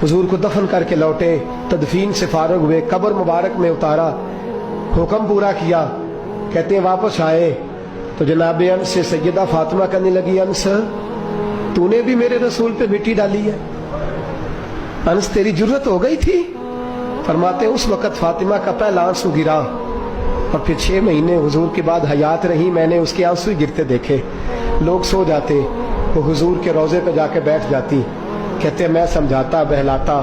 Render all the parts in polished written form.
हुजूर को दफन करके लौटे, तदफीन से फारुग हुए, कब्र मुबारक में उतारा, हुक्म पूरा किया। कहते हैं वापस आए तो जनाब अनस से सैयदा फातिमा कहने लगी, अनस तूने भी मेरे रसूल पे मिट्टी डाली है, अनस तेरी जरूरत हो गई थी। फरमाते उस वक़्त फातिमा का पहला आंसू गिरा और फिर 6 महीने हुजूर के बाद हयात रही, मैंने उसके आंसू ही गिरते देखे। लोग सो जाते, वो हुजूर के रोज़े पे जाके बैठ जाती। कहते मैं समझाता बहलाता,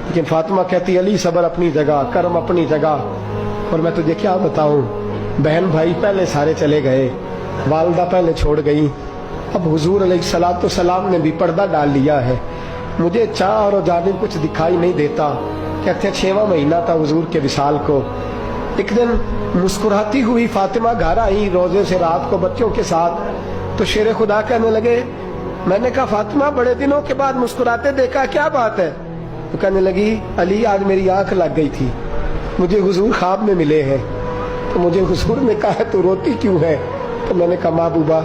लेकिन फातिमा कहती अली सबर अपनी जगह, कर्म अपनी जगह। और मैं तुझे क्या बताऊं, बहन भाई पहले सारे चले गए, वालदा पहले छोड़ गई, अब हुजूर अलैहिस्सलातु सलाम ने भी पर्दा डाल लिया है, मुझे चाह और जानिब कुछ दिखाई नहीं देता। कहते 6वां महीना था हुजूर के विसाल को। एक दिन मुस्कुराती हुई फातिमा घर आई रोजे से रात को बच्चों के साथ, तो शेर खुदा कहने लगे, मैंने कहा फातिमा बड़े दिनों के बाद मुस्कुराते देखा, क्या बात है? तो कहने लगी अली आज मेरी आंख लग गई थी, मुझे हुजूर ख्वाब में मिले हैं, तो मुझे हुजूर ने कहा तू रोती क्यों है? तो मैंने कहा महबूबा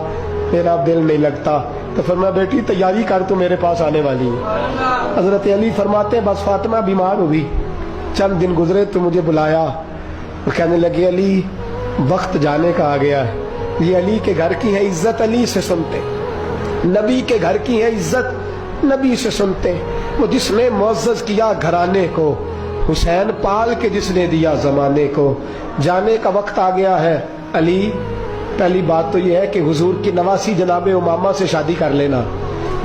मेरा दिल नहीं लगता। तो फरमाया बेटी तैयारी कर, तू मेरे पास आने वाली है। हजरत अली फरमाते बस फातिमा बीमार हुई, चंद दिन गुजरे तो मुझे बुलाया, वो कहने लगे अली वक्त जाने का आ गया है, ये अली के घर की है इज्जत, अली से सुनते, नबी के घर की है इज्जत, नबी से सुनते। वो जिसने मुअज़्ज़ज़ किया घराने को, हुसैन पाल के जिसने दिया जमाने को, जाने का वक्त आ गया है अली। पहली बात तो यह है कि हुजूर की नवासी जनाबे उमामा से शादी कर लेना,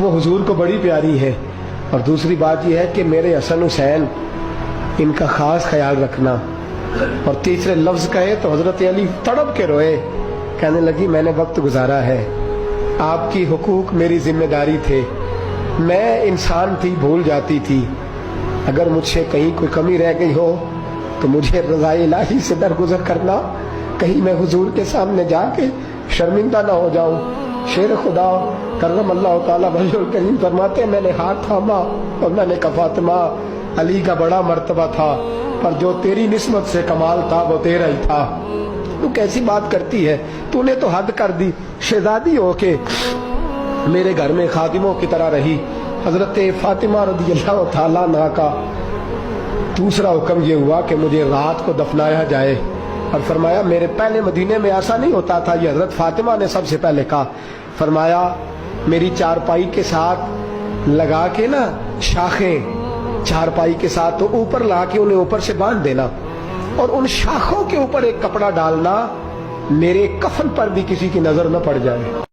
वो हुजूर को बड़ी प्यारी है। और दूसरी बात यह है कि मेरे हसन हुसैन इनका खास ख्याल रखना। और तीसरे लफ्ज कहे तो हजरत अली तड़प के रोए, कहने लगी मैंने वक्त गुजारा है, आपकी हुकूक मेरी जिम्मेदारी थे, मैं इंसान थी भूल जाती थी, अगर मुझसे कहीं कोई कमी रह गई हो तो मुझे रज़ाए इलाही से दरगुजर करना, कहीं मैं हुजूर के सामने जाके शर्मिंदा ना हो जाऊं। शेर खुदा करम अल्लाह ताला वजहुल करीम फरमाते मैंने हाथ थामा और मैंने कहा फातिमा अली का बड़ा मर्तबा था, पर जो तेरी निस्बत से कमाल था वो तेरा ही था। तू कैसी बात करती है, तूने तो हद कर दी, शहजादी होके मेरे घर में खादिमों की तरह रही। हजरत फातिमा रज़ियल्लाहु ताला अन्हा का दूसरा हुक्म ये हुआ कि मुझे रात को दफनाया जाए। और फरमाया मेरे पहले मदीने में ऐसा नहीं होता था, ये हजरत फातिमा ने सबसे पहले कहा। फरमाया मेरी चारपाई के साथ लगा के ना शाखें, चारपाई के साथ तो ऊपर ला के उन्हें ऊपर से बांध देना, और उन शाखों के ऊपर एक कपड़ा डालना, मेरे कफन पर भी किसी की नजर न पड़ जाए।